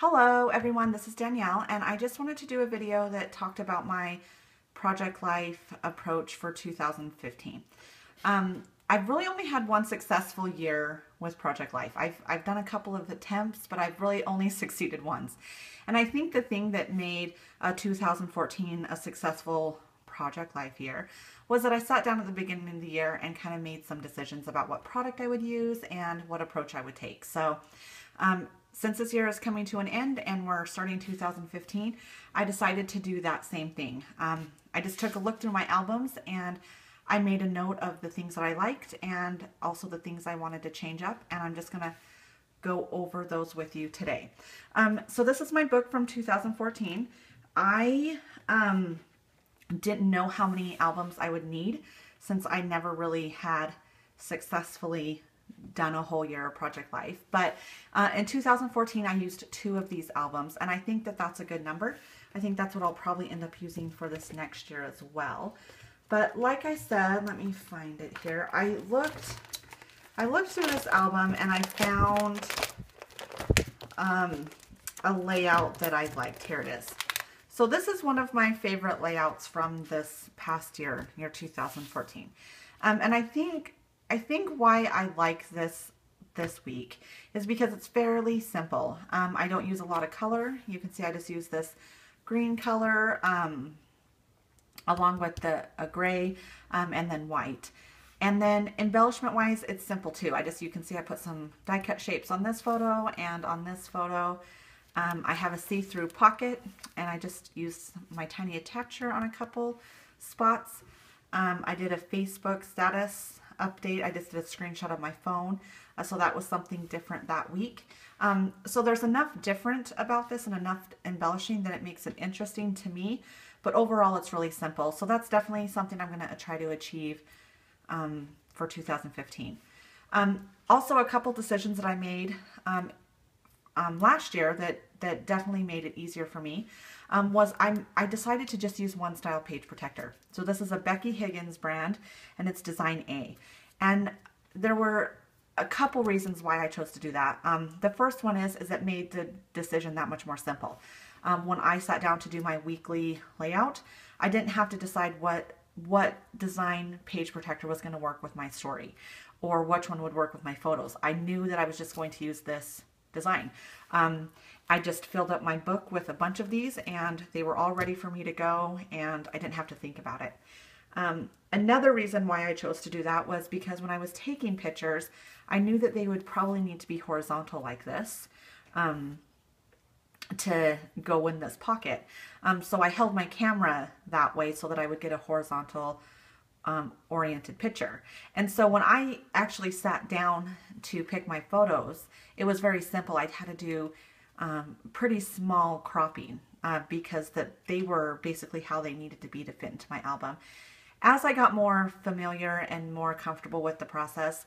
Hello everyone, this is Danielle, and I just wanted to do a video that talked about my project life approach for 2015. I've really only had one successful year with project life. I've done a couple of attempts, but I've really only succeeded once. And I think the thing that made 2014 a successful project life year was that I sat down at the beginning of the year and kind of made some decisions about what product I would use and what approach I would take. So since this year is coming to an end and we're starting 2015, I decided to do that same thing. I just took a look through my albums and I made a note of the things that I liked and also the things I wanted to change up, and I'm just going to go over those with you today. So this is my book from 2014. I didn't know how many albums I would need since I never really had successfully done a whole year of project life. But in 2014, I used 2 of these albums, and I think that that's a good number. I think that's what I'll probably end up using for this next year as well. But like I said, let me find it here. I looked through this album and I found a layout that I liked. Here it is. So this is one of my favorite layouts from this past year 2014. And I think why I like this week is because it's fairly simple. I don't use a lot of color. You can see I just use this green color along with a gray and then white. And then embellishment wise, it's simple too. You can see I put some die cut shapes on this photo and on this photo. I have a see-through pocket and I just used my tiny attacher on a couple spots. I did a Facebook status update. I just did a screenshot of my phone. So that was something different that week. So there's enough different about this and enough embellishing that it makes it interesting to me. But overall, it's really simple. So that's definitely something I'm going to try to achieve for 2015. Also, a couple decisions that I made last year that definitely made it easier for me was I decided to just use one style page protector. So this is a Becky Higgins brand and it's Design A. And there were a couple reasons why I chose to do that. The first one is it made the decision that much more simple. When I sat down to do my weekly layout, I didn't have to decide what design page protector was going to work with my story or which one would work with my photos. I knew that I was just going to use this design. I just filled up my book with a bunch of these and they were all ready for me to go and I didn't have to think about it. Another reason why I chose to do that was because when I was taking pictures, I knew that they would probably need to be horizontal like this to go in this pocket. So I held my camera that way so that I would get a horizontal oriented picture. And so when I actually sat down to pick my photos, it was very simple. I had to do pretty small cropping because they were basically how they needed to be to fit into my album. As I got more familiar and more comfortable with the process,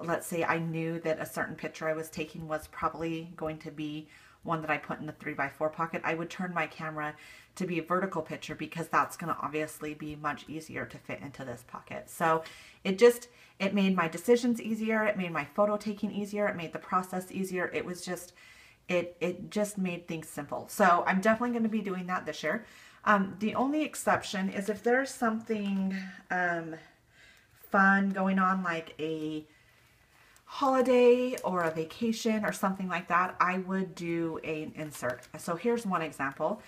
let's say I knew that a certain picture I was taking was probably going to be one that I put in the 3x4 pocket, I would turn my camera to be a vertical picture because that's going to obviously be much easier to fit into this pocket. So it made my decisions easier, it made my photo taking easier, it made the process easier. It was just, it just made things simple. So I'm definitely going to be doing that this year. The only exception is if there's something fun going on, like a holiday or a vacation or something like that, I would do an insert. So here's one example.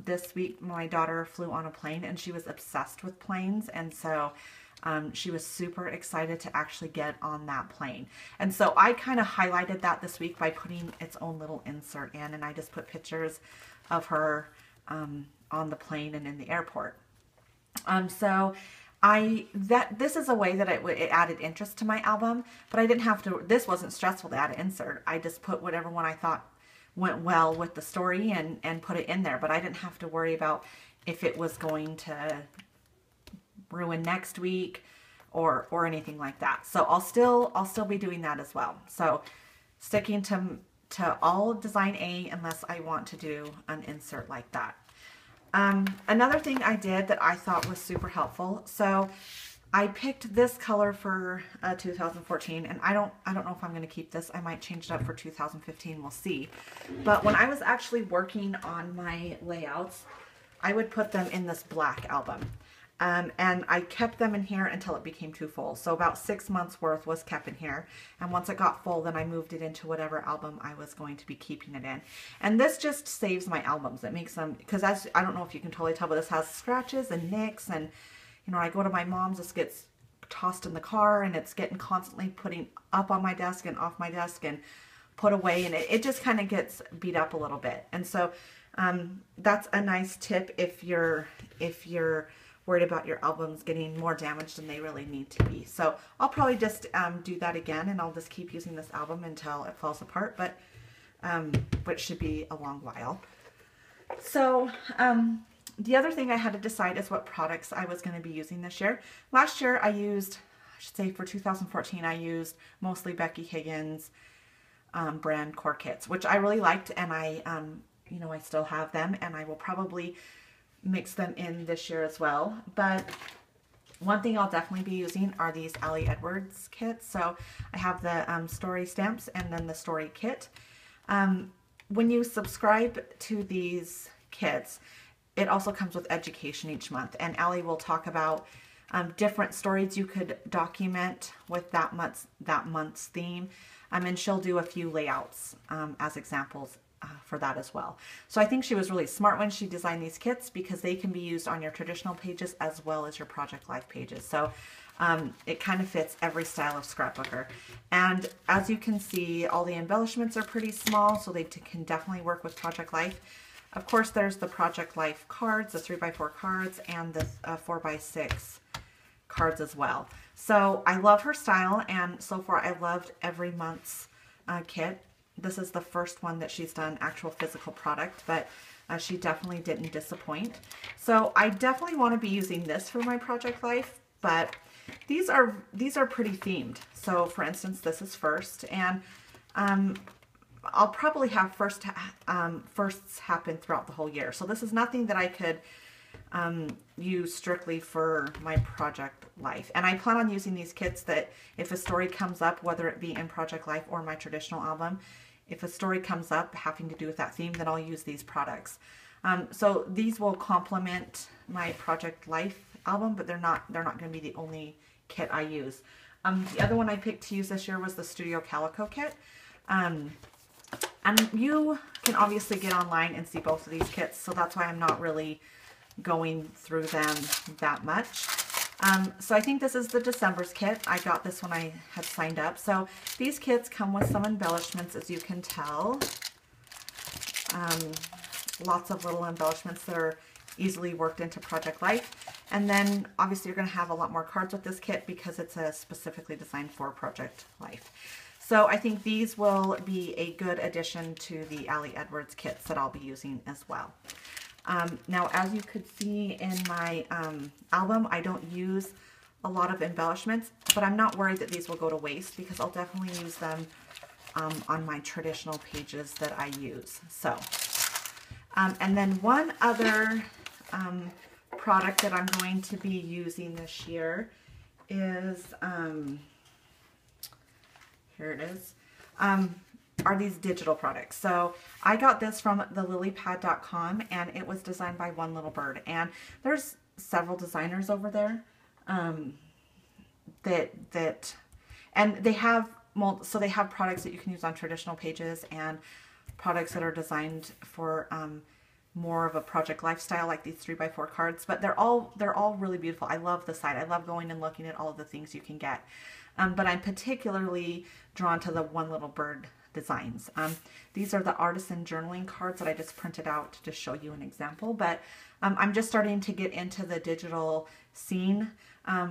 This week my daughter flew on a plane and she was obsessed with planes, and so she was super excited to actually get on that plane. And so I kind of highlighted that this week by putting its own little insert in, and I just put pictures of her on the plane and in the airport. So this is a way that it added interest to my album, but I didn't have to, this wasn't stressful to add an insert. I just put whatever one I thought went well with the story and put it in there, but I didn't have to worry about if it was going to ruin next week or anything like that. So I'll still be doing that as well. So sticking to all Design A unless I want to do an insert like that. Another thing I did that I thought was super helpful. So I picked this color for 2014, and I don't know if I'm going to keep this. I might change it up for 2015. We'll see. But when I was actually working on my layouts, I would put them in this black album. And I kept them in here until it became too full. So about 6 months worth was kept in here. And once it got full, then I moved it into whatever album I was going to be keeping it in. And this just saves my albums. It makes them, because as I don't know if you can totally tell, but this has scratches and nicks. And, you know, I go to my mom's, this gets tossed in the car and it's getting constantly putting up on my desk and off my desk and put away. And it just kind of gets beat up a little bit. And so that's a nice tip if you're worried about your albums getting more damaged than they really need to be. So I'll probably just do that again, and I'll just keep using this album until it falls apart, but which should be a long while. So the other thing I had to decide is what products I was going to be using this year. Last year I used, I should say for 2014, I used mostly Becky Higgins brand core kits, which I really liked, and I you know, I still have them, and I will probably mix them in this year as well. But one thing I'll definitely be using are these Ali Edwards kits. So I have the story stamps and then the story kit. When you subscribe to these kits, it also comes with education each month, and Ali will talk about different stories you could document with that month's theme, and she'll do a few layouts as examples for that as well. So I think she was really smart when she designed these kits, because they can be used on your traditional pages as well as your Project Life pages. So it kind of fits every style of scrapbooker. And as you can see, all the embellishments are pretty small, so they can definitely work with Project Life. Of course, there's the Project Life cards, the 3x4 cards, and the 4x6 cards as well. So I love her style, and so far I loved every month's kit. This is the first one that she's done actual physical product, but she definitely didn't disappoint. So I definitely want to be using this for my Project Life, but these are pretty themed. So for instance, this is first, and I'll probably have firsts happen throughout the whole year. So this is nothing that I could use strictly for my Project Life. And I plan on using these kits that if a story comes up, whether it be in Project Life or my traditional album, if a story comes up having to do with that theme, then I'll use these products. So these will complement my Project Life album, but they're not going to be the only kit I use. The other one I picked to use this year was the Studio Calico kit. And you can obviously get online and see both of these kits, so that's why I'm not really going through them that much. So I think this is the December's kit. I got this when I had signed up. So these kits come with some embellishments, as you can tell. Lots of little embellishments that are easily worked into Project Life. And then obviously you're going to have a lot more cards with this kit because it's specifically designed for Project Life. So I think these will be a good addition to the Ali Edwards kits that I'll be using as well. Now, as you could see in my album, I don't use a lot of embellishments, but I'm not worried that these will go to waste because I'll definitely use them on my traditional pages that I use. So, and then one other product that I'm going to be using this year is, here it is, are these digital products. So I got this from thelilypad.com, and it was designed by One Little Bird, and there's several designers over there and they have so they have products that you can use on traditional pages and products that are designed for more of a Project Lifestyle, like these 3x4 cards, but they're all really beautiful. I love the site. I love going and looking at all of the things you can get. But I'm particularly drawn to the One Little Bird designs. These are the artisan journaling cards that I just printed out to just show you an example, but I'm just starting to get into the digital scene,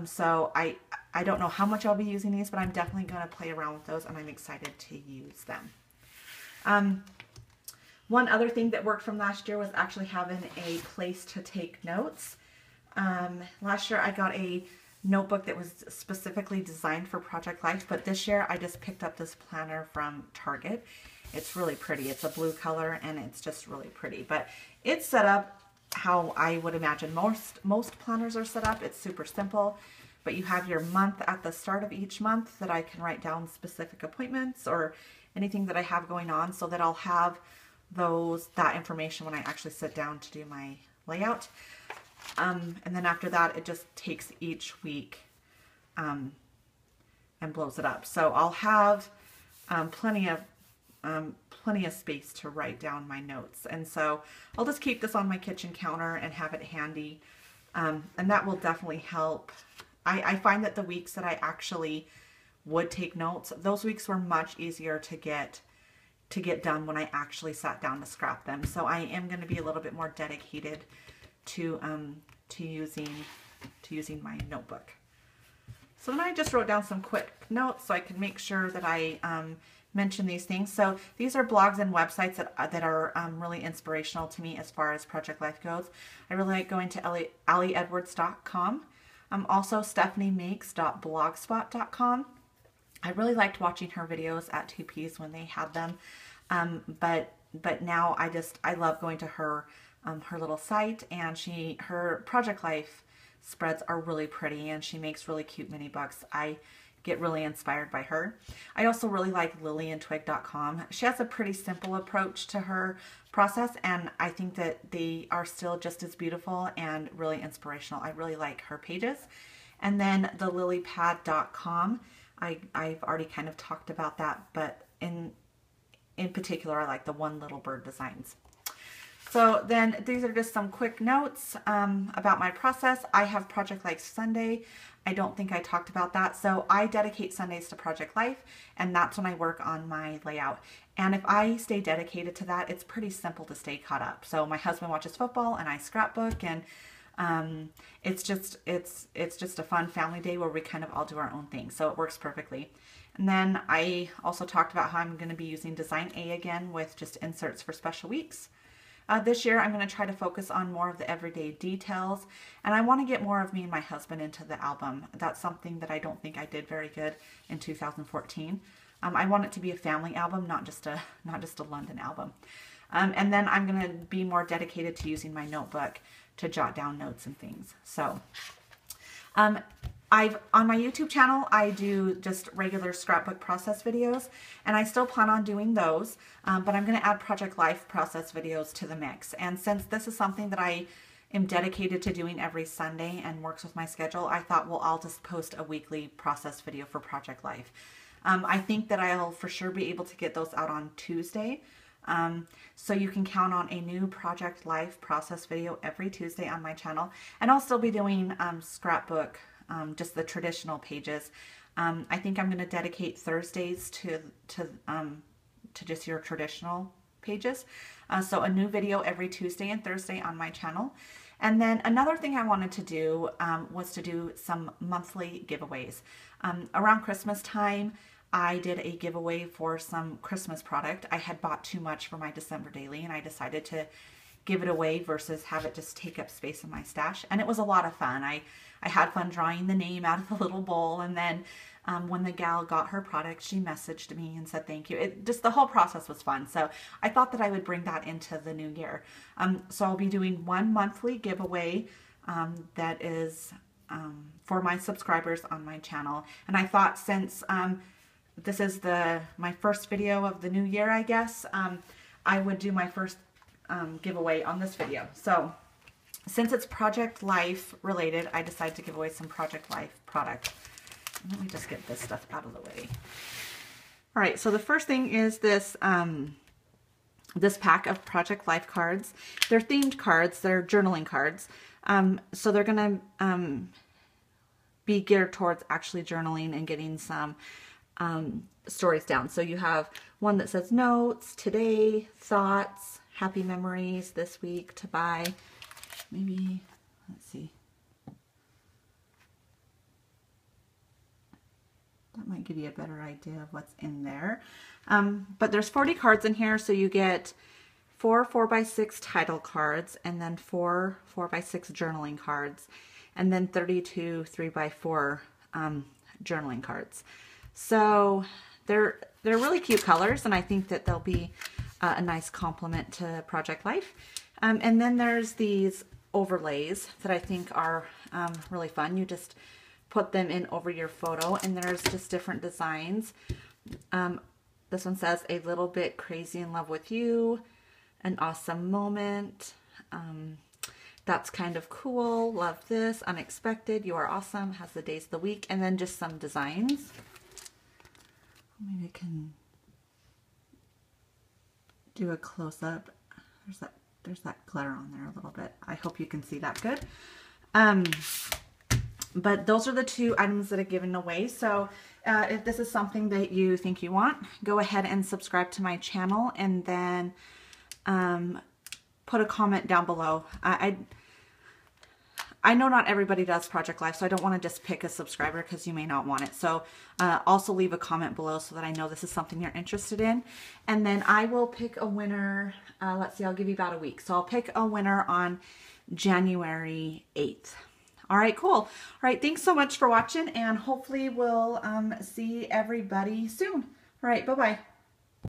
so I don't know how much I'll be using these, but I'm definitely going to play around with those, and I'm excited to use them. One other thing that worked from last year was actually having a place to take notes. Last year I got a notebook that was specifically designed for Project Life, but this year I just picked up this planner from Target. It's really pretty. It's a blue color and it's just really pretty, but it's set up how I would imagine most planners are set up. It's super simple, but you have your month at the start of each month that I can write down specific appointments or anything that I have going on, so that I'll have that information when I actually sit down to do my layout. And then after that, it just takes each week and blows it up. So I'll have plenty of space to write down my notes. And so I'll just keep this on my kitchen counter and have it handy. And that will definitely help. I find that the weeks that I actually would take notes, those weeks were much easier to get done when I actually sat down to scrap them. So I am going to be a little bit more dedicated to using my notebook. So then I just wrote down some quick notes so I can make sure that I mention these things. So these are blogs and websites that are really inspirational to me as far as project life goes. I really like going to allieedwards.com. Also stephaniemakes.blogspot.com. I really liked watching her videos at 2Ps when they had them. But now I love going to her little site, and her project life spreads are really pretty, and she makes really cute mini books. I get really inspired by her. I also really like lilyandtwig.com. She has a pretty simple approach to her process, and I think that they are still just as beautiful and really inspirational. I really like her pages. And then the lilypad.com. I've already kind of talked about that, but in particular, I like the One Little Bird designs. So then these are just some quick notes about my process. I have Project Life Sunday. I don't think I talked about that. So I dedicate Sundays to Project Life, and that's when I work on my layout. And if I stay dedicated to that, it's pretty simple to stay caught up. So my husband watches football and I scrapbook, and it's just a fun family day where we kind of all do our own thing. So it works perfectly. And then I also talked about how I'm going to be using Design A again with just inserts for special weeks. This year, I'm going to try to focus on more of the everyday details, and I want to get more of me and my husband into the album. That's something that I don't think I did very good in 2014. I want it to be a family album, not just a London album. And then I'm going to be more dedicated to using my notebook to jot down notes and things. So, on my YouTube channel, I do just regular scrapbook process videos, and I still plan on doing those, but I'm going to add Project Life process videos to the mix. And since this is something that I am dedicated to doing every Sunday and works with my schedule, I thought, well, I'll just post a weekly process video for Project Life. I think that I'll for sure be able to get those out on Tuesday. So you can count on a new Project Life process video every Tuesday on my channel. And I'll still be doing scrapbook, just the traditional pages. I think I'm going to dedicate Thursdays to just your traditional pages. So a new video every Tuesday and Thursday on my channel. And then another thing I wanted to do was to do some monthly giveaways. Around Christmas time, I did a giveaway for some Christmas product. I had bought too much for my December daily, and I decided to give it away versus have it just take up space in my stash. And it was a lot of fun. I had fun drawing the name out of the little bowl, and then when the gal got her product, she messaged me and said thank you. Just the whole process was fun. So I thought that I would bring that into the new year. So I'll be doing one monthly giveaway that is for my subscribers on my channel. And I thought, since this is my first video of the new year, I guess, I would do my first giveaway on this video. So since it's Project Life related, I decided to give away some Project Life product. Let me just get this stuff out of the way. All right, so the first thing is this this pack of Project Life cards. They're themed cards. They're journaling cards. So they're going to be geared towards actually journaling and getting some stories down. So you have one that says notes, today, thoughts, happy memories this week to buy. Maybe, let's see. That might give you a better idea of what's in there. But there's 40 cards in here, so you get 4 4x6 title cards, and then 4 4x6 journaling cards, and then 32 3x4 journaling cards. So they're really cute colors, and I think that they'll be a nice complement to Project Life. And then there's these overlays that I think are really fun. You just put them in over your photo. And there's just different designs. This one says, a little bit crazy in love with you, an awesome moment. That's kind of cool. Love this. Unexpected. You are awesome. Has the days of the week. And then just some designs. Maybe I can do a close-up. There's that glitter on there a little bit. I hope you can see that good. But those are the two items that are given away. So if this is something that you think you want, go ahead and subscribe to my channel, and then put a comment down below. I know not everybody does Project Life, so I don't want to just pick a subscriber because you may not want it. So also leave a comment below so that I know this is something you're interested in. And then I will pick a winner. Let's see, I'll give you about a week. So I'll pick a winner on January 8th. All right, cool. All right, thanks so much for watching, and hopefully we'll see everybody soon. All right, bye-bye.